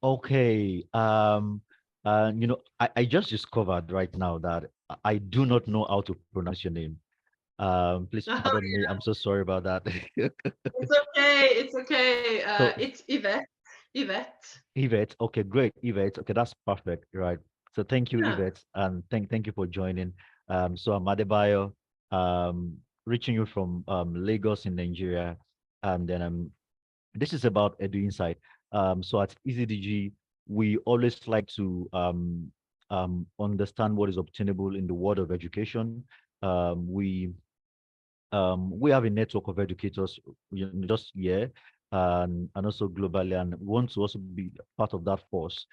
Okay. I just discovered right now that I do not know how to pronounce your name. Please Oh, pardon me. I'm so sorry about that. it's okay. It's okay. So, It's Yvette. Yvette. Yvette, okay, great, Yvette. Okay, that's perfect, right? So thank you, Yeah. Yvette, and thank you for joining. So I'm Adebayo, reaching you from Lagos in Nigeria, and then this is about Edu-Insight. So at EAZY-DIGI, we always like to understand what is obtainable in the world of education. We have a network of educators, just here and also globally, and we want to also be part of that force.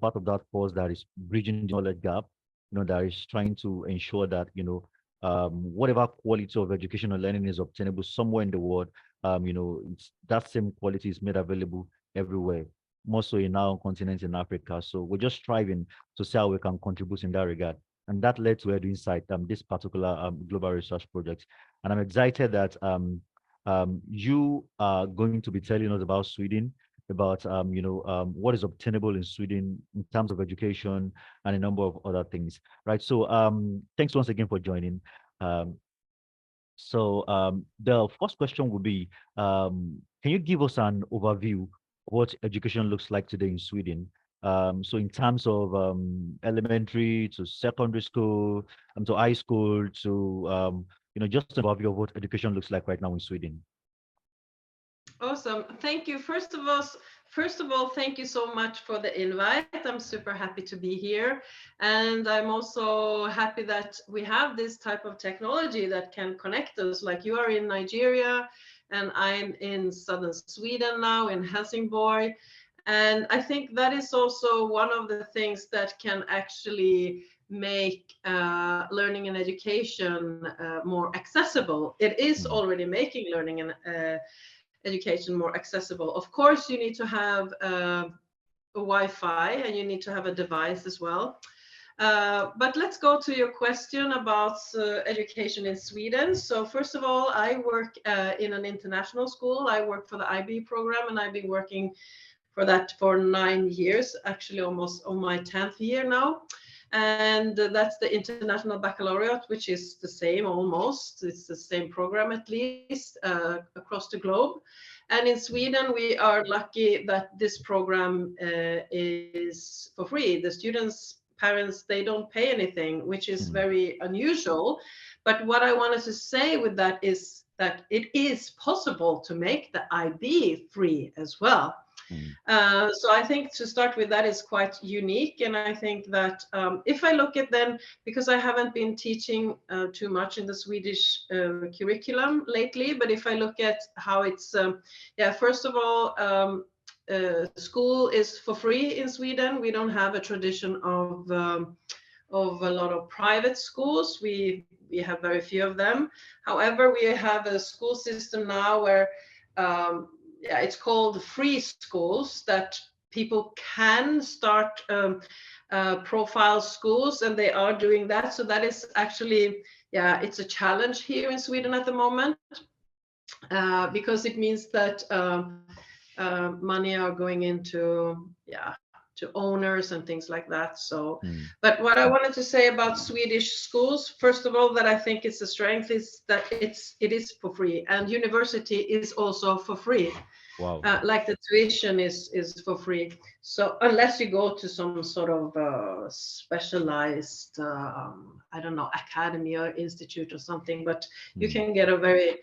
Part of that force that is bridging the knowledge gap. That is trying to ensure that whatever quality of education or learning is obtainable somewhere in the world, that same quality is made available everywhere. More so in our continent in Africa. So we're just striving to see how we can contribute in that regard. And that led to Edu-Insight, this particular global research project. And I'm excited that you are going to be telling us about Sweden, about what is obtainable in Sweden in terms of education and a number of other things, right? So thanks once again for joining. Um, the first question would be, can you give us an overview of what education looks like today in Sweden? So in terms of elementary to secondary school, to high school, to just an overview of what education looks like right now in Sweden. Awesome. Thank you. First of all, thank you so much for the invite. I'm super happy to be here. And I'm also happy that we have this type of technology that can connect us. Like you are in Nigeria and I'm in southern Sweden now in Helsingborg. And I think that is also one of the things that can actually make learning and education more accessible. It is Mm, already making learning and education more accessible. Of course, you need to have a Wi-Fi and you need to have a device as well. But let's go to your question about education in Sweden. So first of all, I work in an international school. I work for the IB program, and I've been working for that for 9 years, actually almost on my 10th year now. And that's the International Baccalaureate, which is the same almost. It's the same program at least across the globe. And in Sweden, we are lucky that this program is for free. The students' parents, they don't pay anything, which is mm, very unusual. But what I wanted to say with that is that it is possible to make the IB free as well. mm, So I think to start with, that is quite unique. And I think that if I look at then, because I haven't been teaching too much in the Swedish curriculum lately, but if I look at how it's, yeah, first of all, school is for free in Sweden. We don't have a tradition of a lot of private schools. We have very few of them. However, we have a school system now where yeah, it's called free schools that people can start profile schools, and they are doing that. So that is actually, yeah, it's a challenge here in Sweden at the moment because it means that money are going into, yeah, to owners and things like that. So, mm. but what I wanted to say about Swedish schools, first of all, that I think it's a strength is that it is for free, and university is also for free. Wow. Like the tuition is for free. So unless you go to some sort of specialized, I don't know, academy or institute or something, but you Mm, can get a very,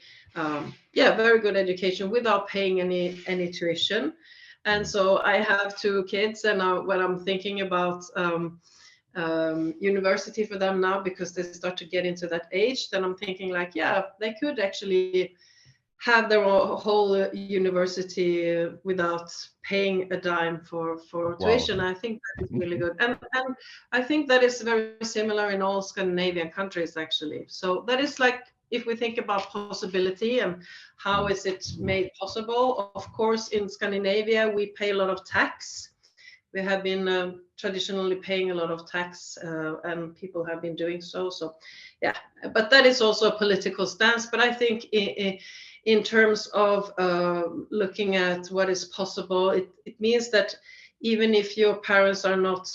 yeah, very good education without paying any tuition. And mm, so I have two kids, and when I'm thinking about university for them now, because they start to get into that age, then I'm thinking like, yeah, they could actually have their whole university without paying a dime for wow. tuition. I think that is really good, and I think that is very similar in all Scandinavian countries actually. So that is like, if we think about possibility and how Mm, is it made possible. Of course, in Scandinavia we pay a lot of tax. We have been traditionally paying a lot of tax, and people have been doing so. So, yeah, but that is also a political stance. But I think in terms of looking at what is possible, it means that even if your parents are not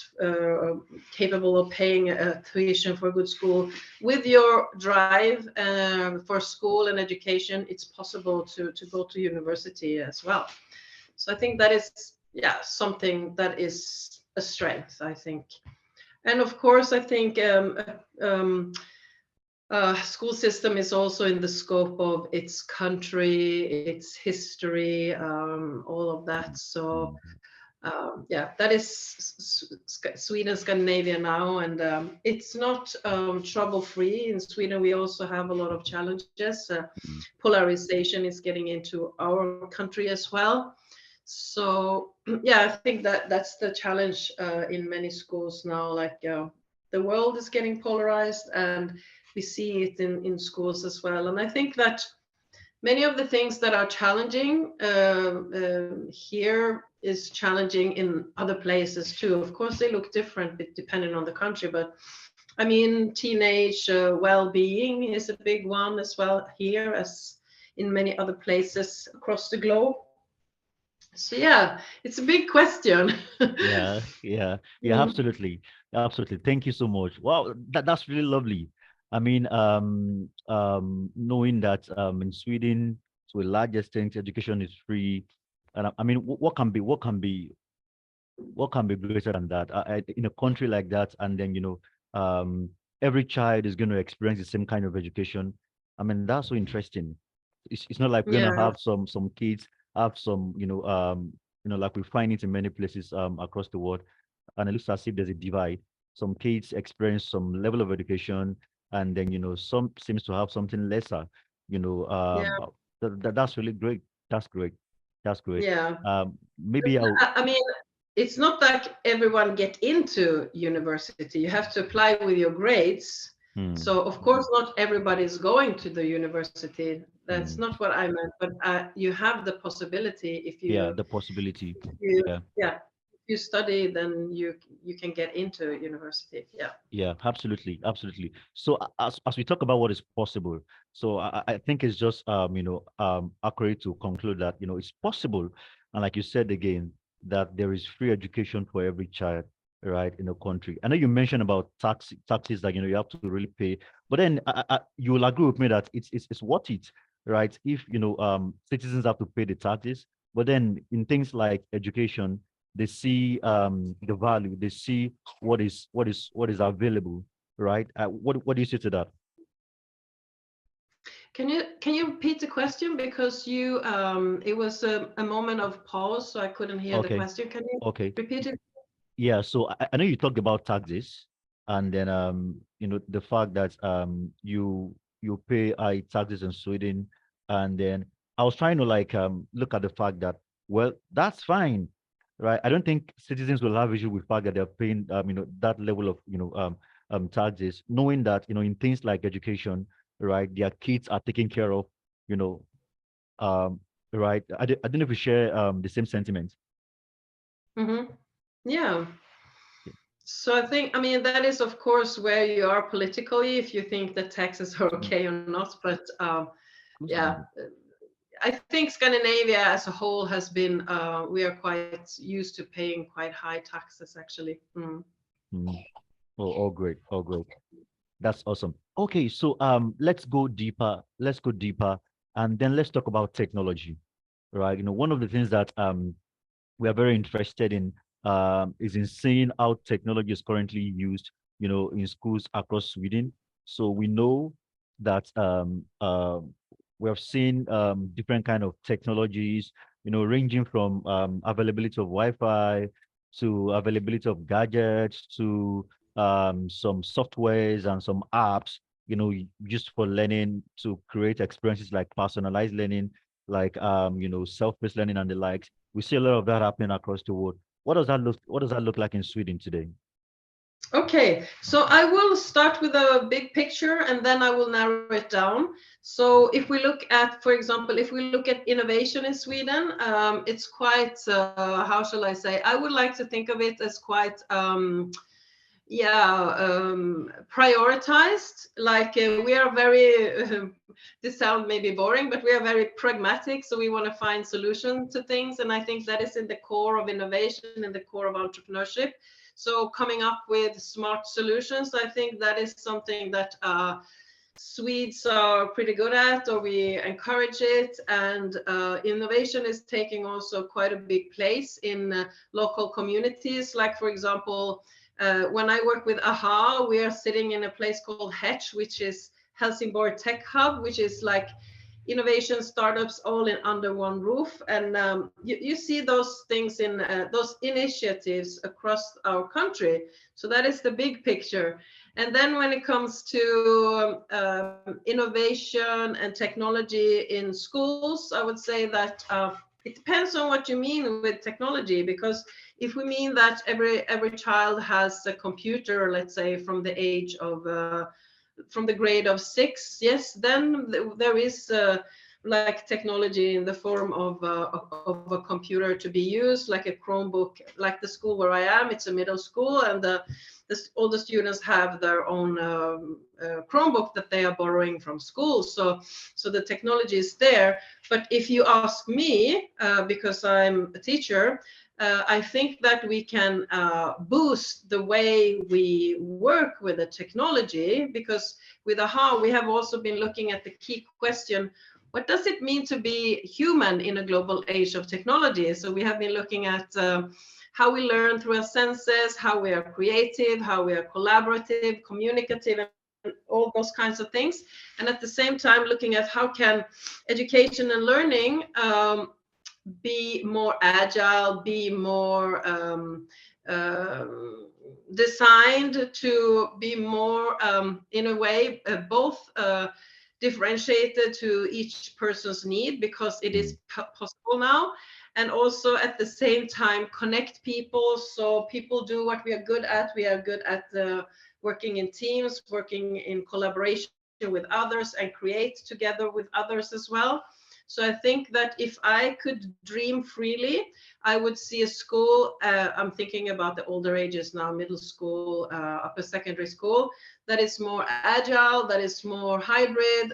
capable of paying a tuition for a good school, with your drive for school and education, it's possible to go to university as well. So I think that is, yeah, something that is a strength, I think. And of course, I think school system is also in the scope of its country, its history, all of that. So yeah, that is Sweden, Scandinavia now, and it's not trouble-free. In Sweden, we also have a lot of challenges. Polarization is getting into our country as well. So yeah, I think that that's the challenge in many schools now. Like the world is getting polarized, and we see it in schools as well. And I think that many of the things that are challenging here is challenging in other places too. Of course, they look different depending on the country, but I mean, teenage well-being is a big one as well here as in many other places across the globe. So yeah, it's a big question. Yeah, Mm. absolutely. Absolutely. Thank you so much. Wow, that's really lovely. I mean, knowing that in Sweden, to a large extent, education is free. And I mean, what can be greater than that? In a country like that, and then, every child is going to experience the same kind of education. I mean, that's so interesting. It's not like we're gonna Yeah, have some kids have some, like we find it in many places across the world, and it looks as if there's a divide. Some kids experience some level of education, and then, some seems to have something lesser. You know, yeah, that's really great. That's great. That's great. yeah. Maybe I'll. I mean, it's not like everyone get into university. You have to apply with your grades. Hmm, So of course, not everybody is going to the university. That's hmm. not what I meant. But you have the possibility if Yeah, you, the possibility. you Yeah. yeah, if you study, then you can get into university. Yeah. Yeah, absolutely, absolutely. So as we talk about what is possible, so I think it's just accurate to conclude that it's possible, and like you said again, that there is free education for every child, right, in the country. I know you mentioned about taxes that you have to really pay, but then you will agree with me that it's worth it, right? If citizens have to pay the taxes, but then in things like education, they see the value, they see what is available, right? What do you say to that? Can you repeat the question because you it was a moment of pause, so I couldn't hear the Okay, question. Can you okay. repeat it? Yeah, so I know you talked about taxes, and then the fact that you pay high taxes in Sweden, and then I was trying to like look at the fact that, well, that's fine, right? I don't think citizens will have issue with the fact that they're paying that level of taxes, knowing that in things like education, right, their kids are taken care of, you know um right. I don't know if we share the same sentiments. Mm-hmm. Yeah. So I think, I mean, that is of course where you are politically, if you think that taxes are okay or not. But yeah, I think Scandinavia as a whole has been, we are quite used to paying quite high taxes actually. Mm. Mm. Oh, great. Oh, great. That's awesome. Okay, so let's go deeper. Let's go deeper, and then let's talk about technology, right? One of the things that we are very interested in is in seeing how technology is currently used, in schools across Sweden. So we know that we have seen different kind of technologies, ranging from availability of Wi-Fi to availability of gadgets to some softwares and some apps, just for learning to create experiences like personalized learning, like self-paced learning and the likes. We see a lot of that happening across the world. What does that look like in Sweden today? Okay, so I will start with a big picture and then I will narrow it down. So if we look at, for example, if we look at innovation in Sweden, it's quite, how shall I say, I would like to think of it as quite prioritized. Like we are very, this sounds maybe boring, but we are very pragmatic. So we want to find solutions to things. And I think that is in the core of innovation and the core of entrepreneurship. So coming up with smart solutions, I think that is something that Swedes are pretty good at, or we encourage it. And innovation is taking also quite a big place in local communities. Like, for example, when I work with AHA, we are sitting in a place called Hetch, which is Helsingborg Tech Hub, which is like innovation startups all in under one roof. And you see those things in those initiatives across our country. So that is the big picture. And then when it comes to innovation and technology in schools, I would say that it depends on what you mean with technology, because if we mean that every child has a computer, let's say from the age of from the grade of 6, yes, then there is like technology in the form of a computer to be used, like a Chromebook. Like the school where I am, it's a middle school, and all the students have their own Chromebook that they are borrowing from school. So the technology is there. But if you ask me, because I'm a teacher, I think that we can boost the way we work with the technology, because with AHA, we have also been looking at the key question: what does it mean to be human in a global age of technology? So we have been looking at how we learn through our senses, how we are creative, how we are collaborative, communicative, and all those kinds of things. And at the same time, looking at how can education and learning be more agile, be more designed to be more, in a way, both differentiated to each person's need, because it is possible now, and also at the same time connect people, so people do what we are good at. We are good at working in teams, working in collaboration with others, and create together with others as well. So I think that if I could dream freely, I would see a school, I'm thinking about the older ages now, middle school, upper secondary school, that is more agile, that is more hybrid.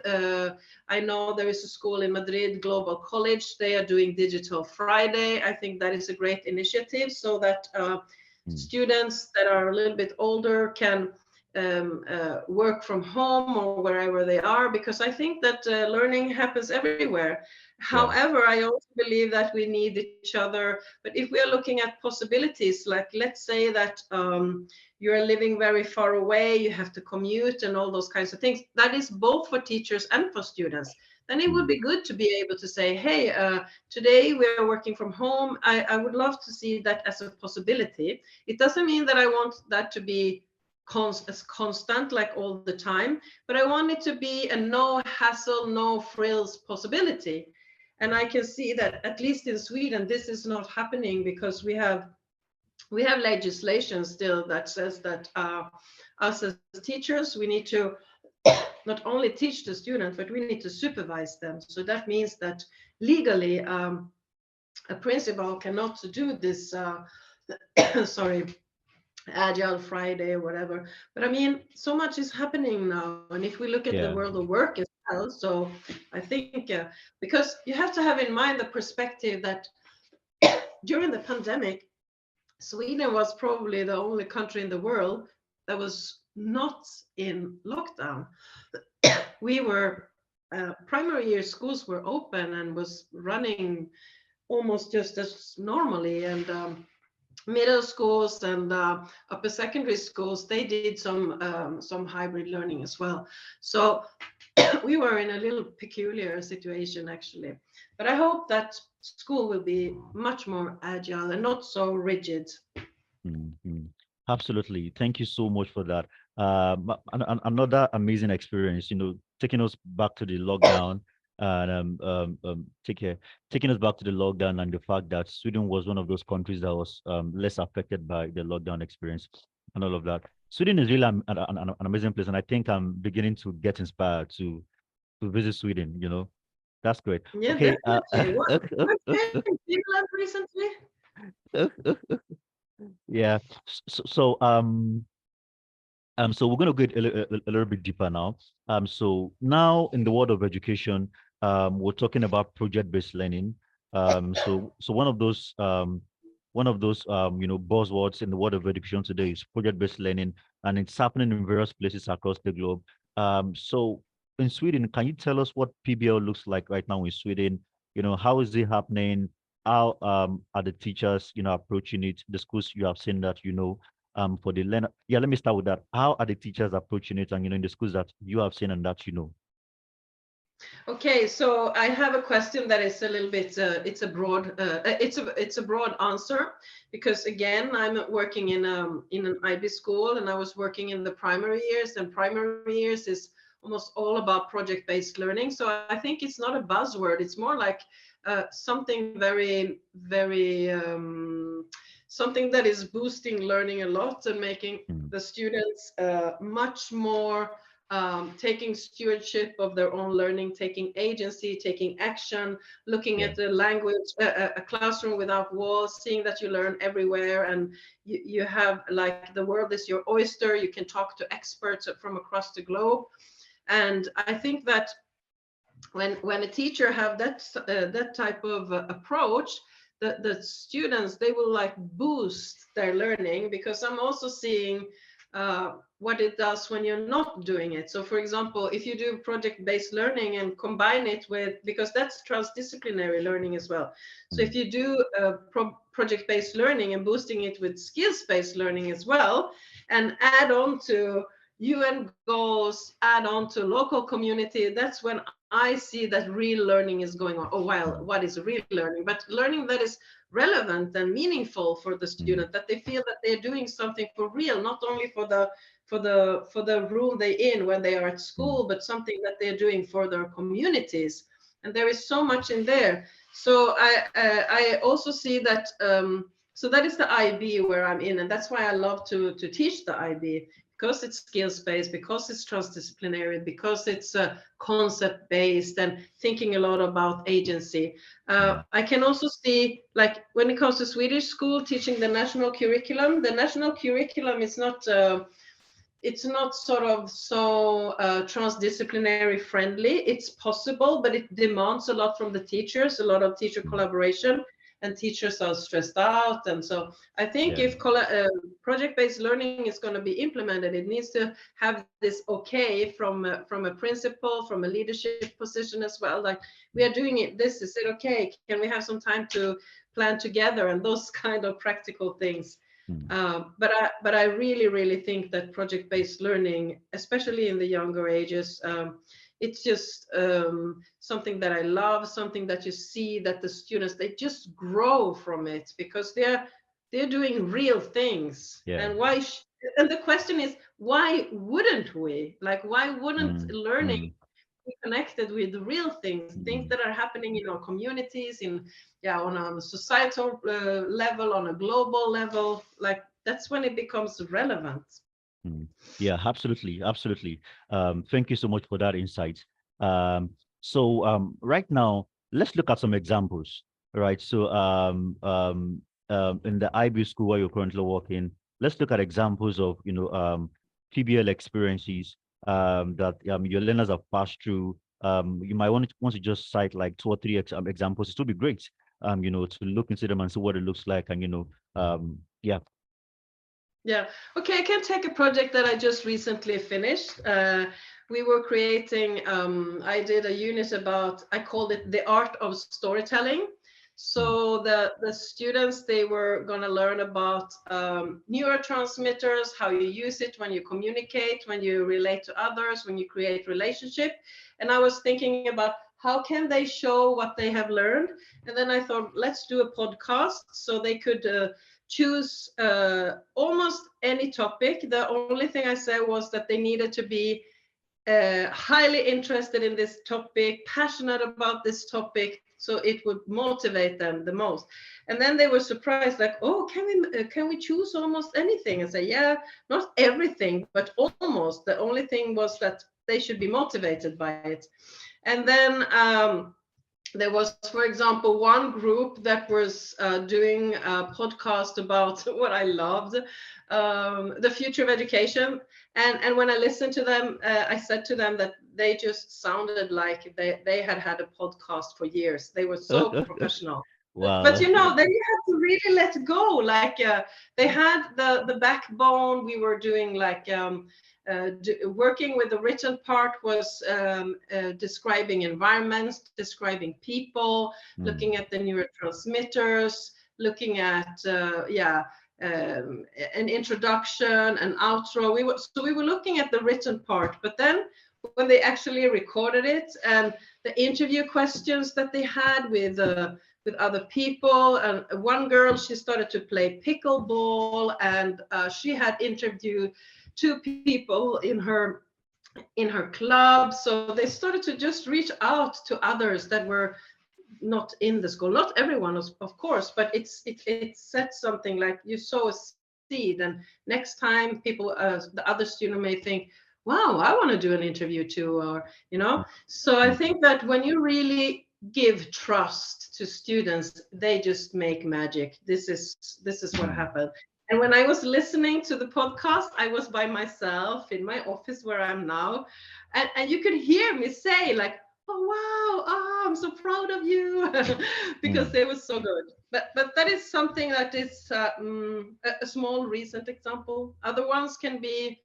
I know there is a school in Madrid, Global College, they are doing Digital Friday. I think that is a great initiative, so that students that are a little bit older can work from home or wherever they are, because I think that learning happens everywhere. However, I also believe that we need each other. But if we are looking at possibilities, like let's say that you're living very far away, you have to commute and all those kinds of things, that is both for teachers and for students. Then it would be good to be able to say, hey, today we are working from home. I would love to see that as a possibility. It doesn't mean that I want that to be as constant, like all the time, but I want it to be a no hassle, no frills possibility. And I can see that at least in Sweden, this is not happening, because we have legislation still that says that us as teachers, we need to not only teach the students, but we need to supervise them. So that means that legally, a principal cannot do this, sorry, Agile Friday or whatever. But I mean, so much is happening now. And if we look at the world of work as well, so I think, because you have to have in mind the perspective that during the pandemic, Sweden was probably the only country in the world that was not in lockdown. We were, primary year schools were open and was running almost just as normally. And middle schools and upper secondary schools, they did some hybrid learning as well. So we were in a little peculiar situation, actually. But I hope that school will be much more agile and not so rigid. Absolutely. Thank you so much for that. Another amazing experience, taking us back to the lockdown and taking us back to the lockdown and the fact that Sweden was one of those countries that was less affected by the lockdown experience and all of that. Sweden is really an amazing place, and I think I'm beginning to get inspired to visit Sweden. That's great. Yeah, Okay. definitely. What came in Finland recently? Yeah. So, So we're going to get a little bit deeper now. So now in the world of education, we're talking about project-based learning. So one of those buzzwords in the world of education today is project-based learning, and it's happening in various places across the globe. So in Sweden, can you tell us what PBL looks like right now in Sweden? How is it happening? How are the teachers, approaching it? The schools you have seen that, for the learner. Yeah, let me start with that. How are the teachers approaching it, and in the schools that you have seen and that Okay, so I have a question that is a little bit it's a broad answer, because again, I'm working in an IB school, and I was working in the primary years, and primary years is almost all about project-based learning. So I think it's not a buzzword, it's more like something very, very something that is boosting learning a lot and making the students much more taking stewardship of their own learning, taking agency, taking action, looking at the language, a classroom without walls, seeing that you learn everywhere, and you have, like, the world is your oyster. You can talk to experts from across the globe. And I think that when a teacher have that type of approach, the students, they will like boost their learning, because I'm also seeing what it does when you're not doing it. So for example, if you do project-based learning and combine it with, because that's transdisciplinary learning as well. So if you do project-based learning and boosting it with skills-based learning as well, and add on to UN goals, add on to local community, that's when I see that real learning is going on. Oh, well, what is real learning? But learning that is relevant and meaningful for the student, that they feel that they're doing something for real, not only for the room they're in when they are at school, but something that they're doing for their communities. And there is so much in there. So I also see that. So that is the IB where I'm in, and that's why I love to teach the IB, because it's skills-based, because it's transdisciplinary, because it's concept-based and thinking a lot about agency. I can also see, like, when it comes to Swedish school, teaching the national curriculum is not, it's not sort of so transdisciplinary friendly. It's possible, but it demands a lot from the teachers, a lot of teacher collaboration, and teachers are stressed out. And so I think if project-based learning is going to be implemented, it needs to have this from a principal, from a leadership position as well. Like, we are doing it, this, is it okay? Can we have some time to plan together, and those kind of practical things. But I really, really think that project-based learning, especially in the younger ages, it's just something that I love, something that you see that the students, they just grow from it, because they're doing real things. And and the question is, why wouldn't we? Like, why wouldn't learning be connected with the real things that are happening in our communities, on a societal level, on a global level? Like, that's when it becomes relevant. Yeah, absolutely, absolutely. Thank you so much for that insight. So right now, let's look at some examples. Right. So in the IB school where you're currently working, let's look at examples of PBL experiences that your learners have passed through. You might want to just cite like 2 or 3 examples. It would be great. To look into them and see what it looks like, and yeah. Yeah. Okay, I can take a project that I just recently finished. We were creating, I did a unit about, I called it the art of storytelling. So the students, they were going to learn about neurotransmitters, how you use it when you communicate, when you relate to others, when you create relationship. And I was thinking about how can they show what they have learned. And then I thought, let's do a podcast, so they could choose almost any topic. The only thing I said was that they needed to be highly interested in this topic, passionate about this topic, so it would motivate them the most. And then they were surprised, like, oh, can we choose almost anything? And say, yeah, not everything, but almost. The only thing was that they should be motivated by it. And then there was, for example, one group that was doing a podcast about what I loved, the future of education. And when I listened to them, I said to them that they just sounded like they had had a podcast for years. They were so professional. But Wow. you know, then you have to really let go. Like they had the backbone. We were doing like working with the written part was describing environments, describing people, looking at the neurotransmitters, looking at an introduction, an outro. We were looking at the written part, but then when they actually recorded it and the interview questions that they had with other people, and one girl, she started to play pickleball, and she had interviewed two people in her club. So they started to just reach out to others that were not in the school. Not everyone, of course, but it set something like you sow a seed, and next time people, the other student may think, wow, I want to do an interview too, or So I think that when you really give trust to students, they just make magic. This is what happened. And when I was listening to the podcast, I was by myself in my office where I'm now, and you could hear me say like, oh wow, oh, I'm so proud of you, because they were so good. But that is something that is a small recent example. Other ones can be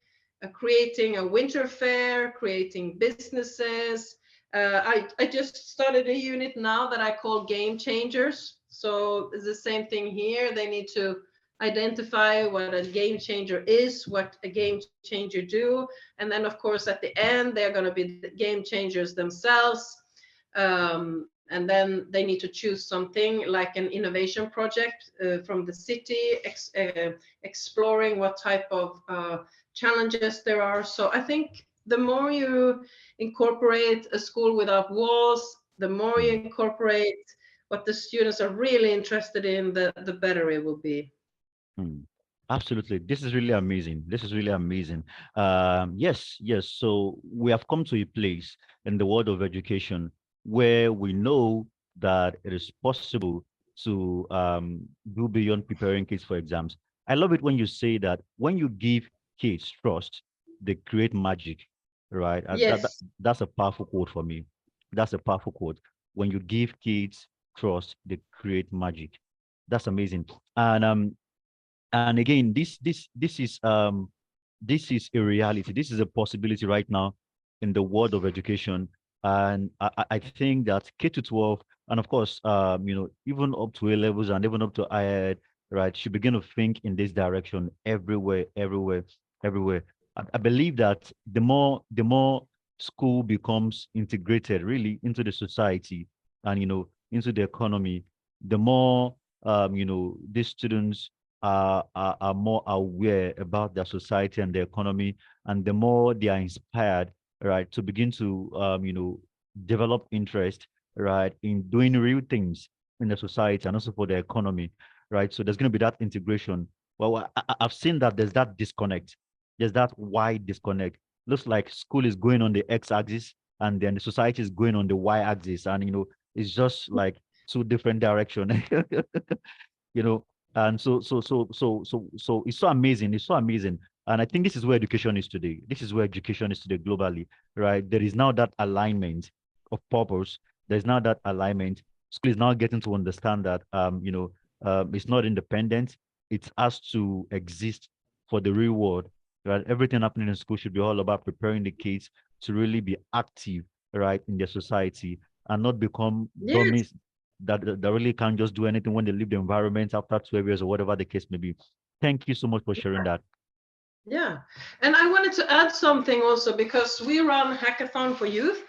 creating a winter fair, creating businesses. I just started a unit now that I call game changers. So it's the same thing here. They need to identify what a game changer is, what a game changer do, and then of course at the end they're going to be the game changers themselves. And then they need to choose something like an innovation project from the city, exploring what type of challenges there are. So I think the more you incorporate a school without walls, the more you incorporate what the students are really interested in, the better it will be. Hmm. Absolutely. This is really amazing. This is really amazing. Yes, yes. So we have come to a place in the world of education where we know that it is possible to do beyond preparing kids for exams. I love it when you say that when you give kids trust, they create magic, right? Yes. That's a powerful quote for me. That's a powerful quote. When you give kids trust, they create magic. That's amazing. And again, this is a reality. This is a possibility right now in the world of education. And I think that K to 12, and of course, even up to A levels and even up to IED, right, should begin to think in this direction everywhere, everywhere, everywhere. I believe that the more school becomes integrated really into the society and into the economy, the more these students are more aware about their society and their economy, and the more they are inspired, right, to begin to develop interest, right, in doing real things in the society and also for the economy, right. So there's going to be that integration. Well, I've seen that there's that disconnect. There's that wide disconnect. Looks like school is going on the x-axis, and then the society is going on the y-axis, and it's just like two different directions. you know and so it's so amazing. It's so amazing. And I think this is where education is today. This is where education is today globally, right? There is now that alignment of purpose. There's now that alignment. School is now getting to understand that it's not independent. It has to exist for the real world, right? Everything happening in school should be all about preparing the kids to really be active, right, in their society, and not become Yes. dummies that really can't just do anything when they leave the environment after 12 years or whatever the case may be. Thank you so much for sharing that. Yeah. And I wanted to add something also, because we run hackathon for youth.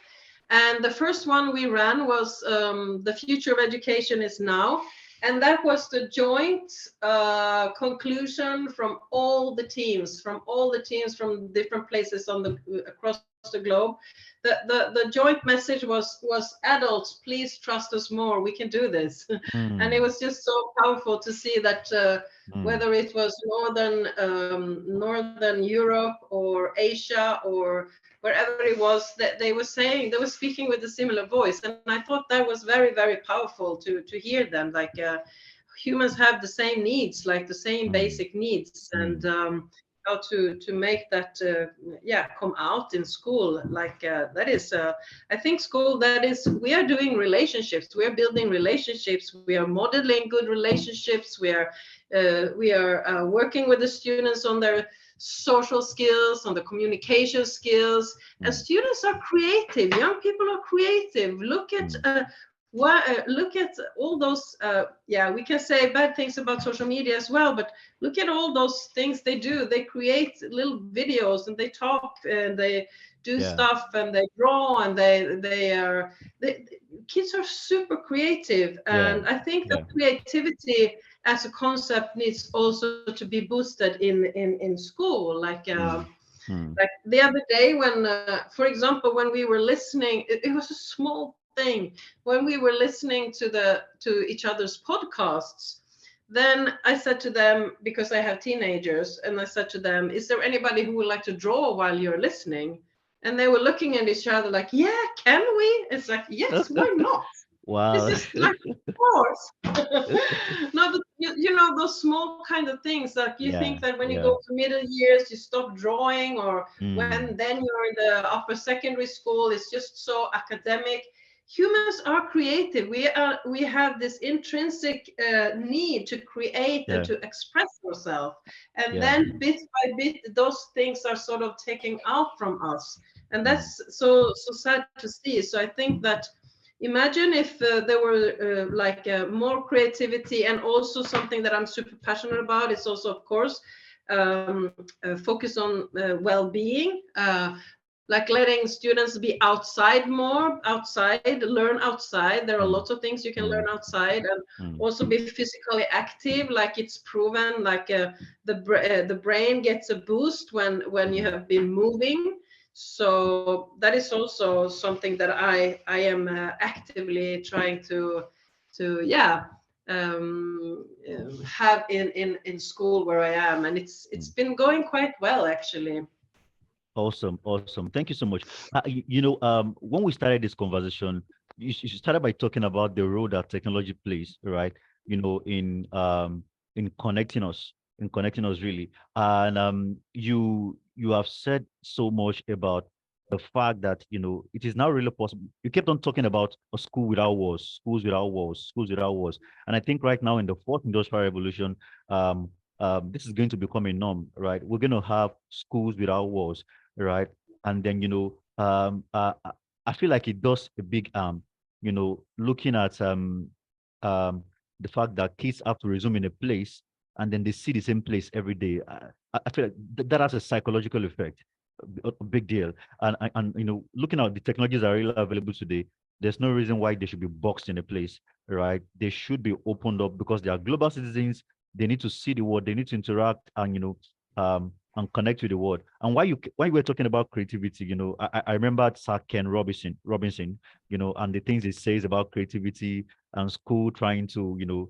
And the first one we ran was The Future of Education is Now. And that was the joint conclusion from all the teams from different places across the globe. The joint message was adults, please trust us more. We can do this. And it Mm, was just so powerful to see that mm, whether it was Northern Europe or Asia or wherever it was, that they were saying, they were speaking with a similar voice. And I thought that was very, very powerful to hear them. Like humans have the same needs, like the same mm, basic needs, and mm. how to make that come out in school. Like that is I think school, that is, we are doing relationships, we are building relationships, we are modeling good relationships, we are working with the students on their social skills, on the communication skills, and Mm, students are creative, young people are creative. mm, Look at all those yeah, we can say bad things about social media as well, but look at all those things they do. They create little videos and they talk and they do yeah, stuff and they draw and kids are super creative. yeah, And I think that yeah. creativity as a concept needs also to be boosted in school. Mm, mm, Like the other day when for example, when we were listening, it was a small thing, when we were listening to each other's podcasts, then I said to them, because I have teenagers, and I said to them, is there anybody who would like to draw while you're listening? And they were looking at each other like, yeah, can we? It's like, yes, why not? This wow. is like, of course. No, but you know, those small kind of things, like you Yeah, think that when you yeah. go to middle years, you stop drawing, or when Mm, then you're in the upper secondary school, it's just so academic. Humans are creative. We have this intrinsic need to create and yeah, to express ourselves. And yeah. then bit by bit, those things are sort of taken out from us. And Mm, that's so sad to see. So I think that, imagine if there were like more creativity, and also something that I'm super passionate about is also, of course, focus on well-being, like letting students be outside more, learn outside. There are mm, lots of things you can learn mm, outside, and mm, also be physically active. Like it's proven, like the brain gets a boost when you mm. have been moving. So that is also something that I am actively trying to yeah, have in school where I am, and it's Mm. been going quite well, actually. Awesome, awesome. Thank you so much. When we started this conversation, you started by talking about the role that technology plays, right? In connecting us really. And you have said so much about the fact that it is now really possible. You kept on talking about a school without walls, schools without walls, schools without walls. And I think right now in the fourth industrial revolution, um, this is going to become a norm, right? We're going to have schools without walls, right? And then I feel like it does a big looking at um the fact that kids have to resume in a place and then they see the same place every day. I feel like that has a psychological effect, a big deal. And looking at the technologies that are really available today, there's no reason why they should be boxed in a place, right? They should be opened up because they are global citizens. They need to see the world. They need to interact and and connect with the world. And why we're talking about creativity, I remember Sir Ken Robinson, and the things he says about creativity and school trying to,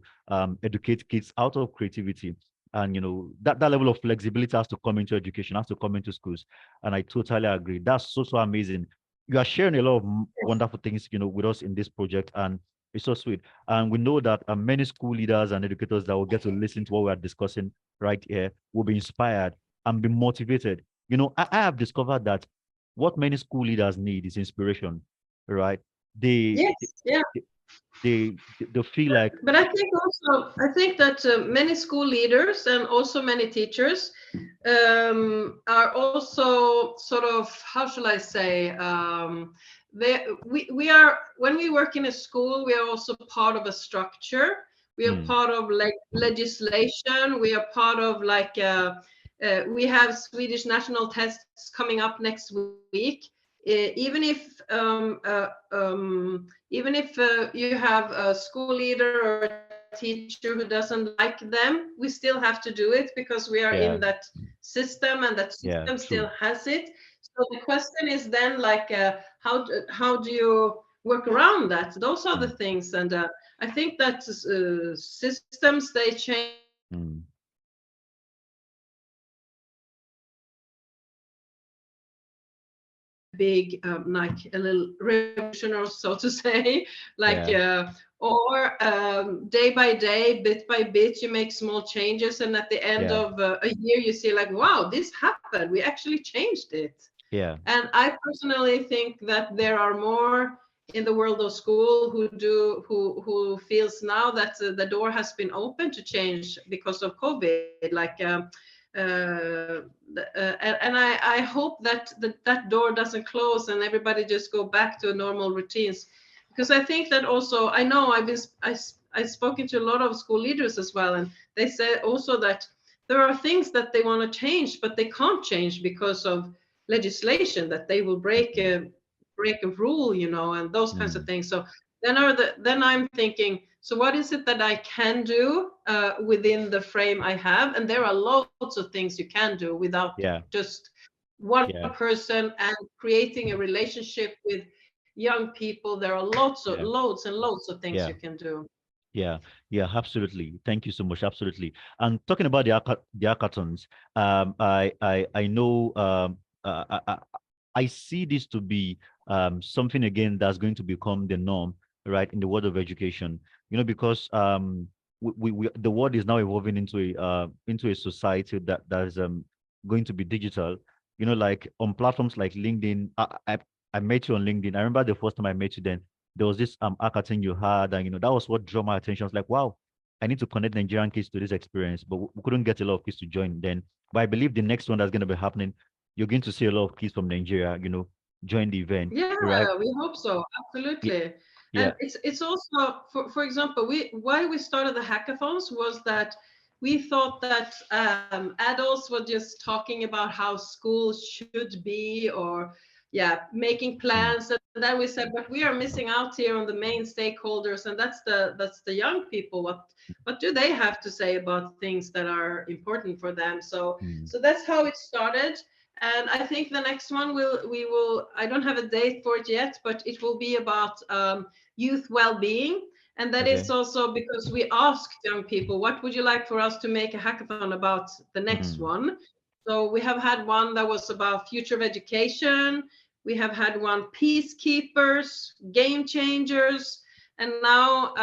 educate kids out of creativity. And that level of flexibility has to come into education, has to come into schools. And I totally agree. That's so amazing. You are sharing a lot of wonderful things, with us in this project, and it's so sweet. And we know that many school leaders and educators that will get to listen to what we are discussing right here will be inspired and be motivated. I have discovered that what many school leaders need is inspiration, right? They Yes, yeah. they feel like, But I think that many school leaders and also many teachers are also sort of, how shall I say, we are, when we work in a school, we are also part of a structure. We are mm, part of like legislation. We are part of like we have Swedish national tests coming up next week. Even if you have a school leader or a teacher who doesn't like them, we still have to do it because we are yeah, in that system, and that yeah, system true. still has it. So the question is then like, how do you work around that? Those are the Mm, things, and I think that systems they change mm, big, like a little revolution or so to say, like, yeah, or day by day, bit by bit, you make small changes, and at the end yeah, of a year, you see like, wow, this happened. We actually changed it. yeah, And I personally think that there are more in the world of school who feels now that the door has been open to change because of COVID. Like, and I hope that that door doesn't close and everybody just go back to normal routines, because I think that also, I know I've spoken to a lot of school leaders as well, and they say also that there are things that they want to change, but they can't change because of legislation, that they will mm, break a rule, and those kinds of mm, things. So then I'm thinking, so what is it that I can do within the frame I have? And there are lots of things you can do without yeah, just one yeah, person and creating a relationship with young people. There are yeah, loads and loads of things yeah. you can do. Yeah, yeah, absolutely. Thank you so much. Absolutely. And talking about the hackathons, I know I see this to be something again that's going to become the norm, right, in the world of education. Because the world is now evolving into a society that is going to be digital. Like on platforms like LinkedIn. I met you on LinkedIn. I remember the first time I met you then there was this hackathon you had, and that was what drew my attention. I was like, wow, I need to connect Nigerian kids to this experience, but we couldn't get a lot of kids to join then. But I believe the next one that's going to be happening, you're going to see a lot of kids from Nigeria, join the event, Yeah, right? we hope so. Yeah, Absolutely. yeah, And it's also, for example, why we started the hackathons was that we thought that adults were just talking about how schools should be, or yeah, making mm, plans. And then we said, but we are missing out here on the main stakeholders, and that's the young people. What do they have to say about things that are important for them? So mm, so that's how it started. And I think the next one we will, I don't have a date for it yet, but it will be about youth well-being. And that is okay, also because we asked young people, what would you like for us to make a hackathon about the next mm, one? So we have had one that was about future of education. We have had one peacekeepers, game changers. And now,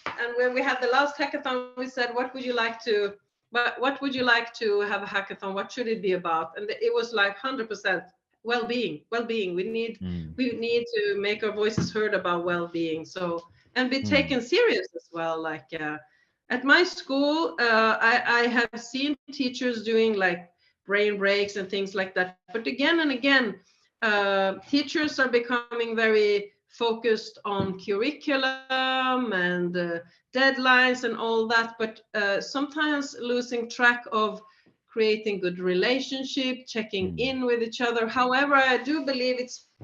and when we had the last hackathon, we said, what would you like to have a hackathon? What should it be about? And it was like 100% well-being. mm, We need to make our voices heard about well-being. So, and be mm, taken serious as well. Like, at my school, I have seen teachers doing like brain breaks and things like that. But again and again, teachers are becoming very focused on curriculum and deadlines and all that, but sometimes losing track of creating good relationship, checking mm, in with each other. However, I do believe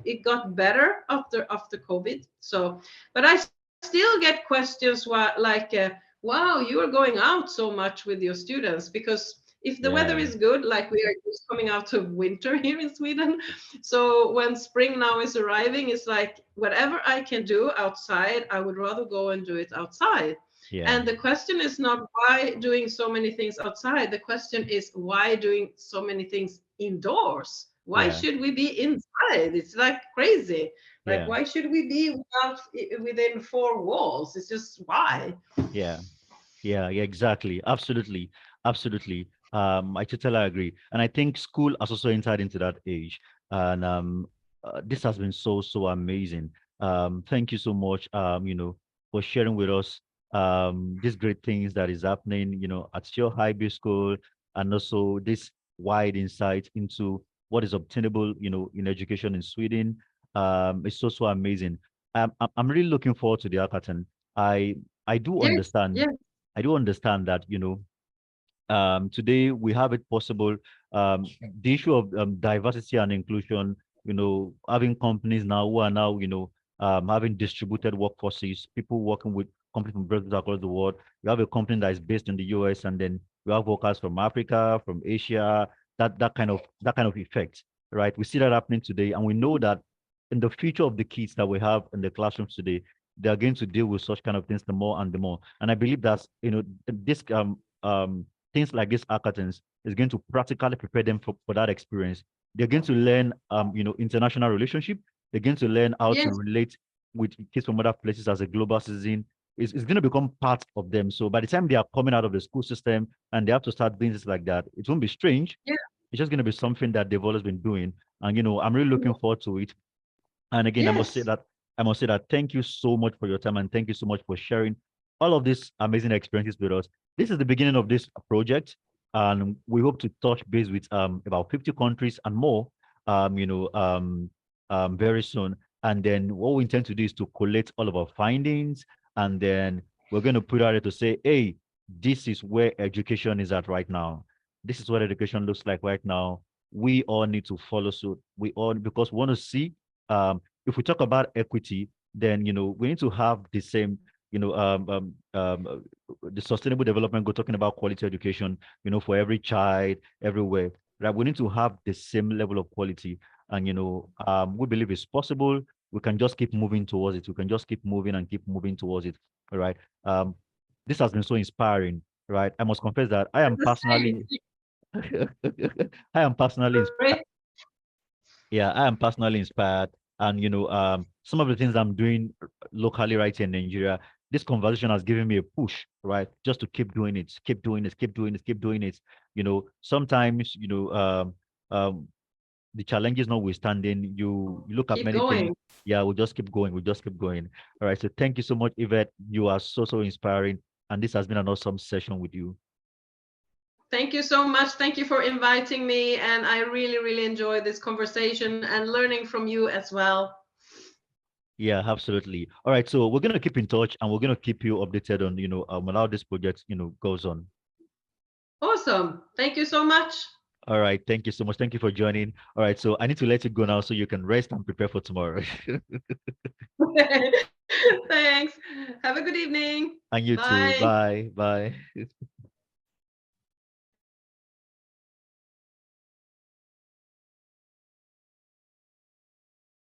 it got better after COVID. So, but I still get questions like, "Wow, you are going out so much with your students," because if the weather yeah, is good, like we are just coming out of winter here in Sweden, so when spring now is arriving, it's like whatever I can do outside, I would rather go and do it outside. yeah, And the question is not why doing so many things outside. The question is why doing so many things indoors? Why yeah, should we be inside? It's like crazy. Like, yeah, why should we be within four walls? It's just why? yeah. Yeah, yeah, exactly. Absolutely. Absolutely. I totally agree. And I think school has also entered into that age. And this has been so, so amazing. Thank you so much, for sharing with us these great things that is happening, at your high school, and also this wide insight into what is obtainable, in education in Sweden. It's so, so amazing. I'm really looking forward to the hackathon. I I do Yes, understand yes, I do understand that, today we have it possible. The issue of diversity and inclusion, having companies now who are now, having distributed workforces, people working with companies from branches across the world. We have a company that is based in the US, and then we have workers from Africa, from Asia, that kind of effect. right? We see that happening today, and we know that in the future of the kids that we have in the classrooms today, they are going to deal with such kind of things the more and the more. And I believe that's, this things like this hackathons is going to practically prepare them for that experience. They're going to learn international relationship. They're going to learn how to Yes, relate with kids from other places as a global citizen. It's going to become part of them. So by the time they are coming out of the school system and they have to start doing things like that, it won't be strange. yeah. It's just going to be something that they've always been doing. And, I'm really looking forward to it. And again, Yes. I must say that thank you so much for your time and thank you so much for sharing all of these amazing experiences with us. This is the beginning of this project, and we hope to touch base with about 50 countries and more, very soon. And then what we intend to do is to collect all of our findings, and then we're going to put out it to say, hey, this is where education is at right now. This is what education looks like right now. We all need to follow suit. We all, because we want to see, if we talk about equity, then we need to have the same, the sustainable development goal talking about quality education, for every child, everywhere. Right? We need to have the same level of quality, and we believe it's possible. We can just keep moving towards it. We can just keep moving and keep moving towards it. All right. Um, this has been so inspiring. Right. I must confess that I am The same. personally, I am personally Great. yeah, I am personally inspired. And, some of the things I'm doing locally right here in Nigeria, this conversation has given me a push, right? Just to keep doing it, keep doing it, keep doing it, keep doing it. Sometimes, the challenges notwithstanding, you look at Keep many things. going. Yeah, we just keep going. We just keep going. All right. So thank you so much, Yvette. You are so, so inspiring. And this has been an awesome session with you. Thank you so much. Thank you for inviting me. And I really, really enjoyed this conversation and learning from you as well. Yeah, absolutely. All right, so we're gonna keep in touch and we're gonna keep you updated on, on how this project, goes on. Awesome. Thank you so much. All right, thank you so much. Thank you for joining. All right, so I need to let you go now so you can rest and prepare for tomorrow. Thanks. Have a good evening. And you too. Bye. Bye. Bye.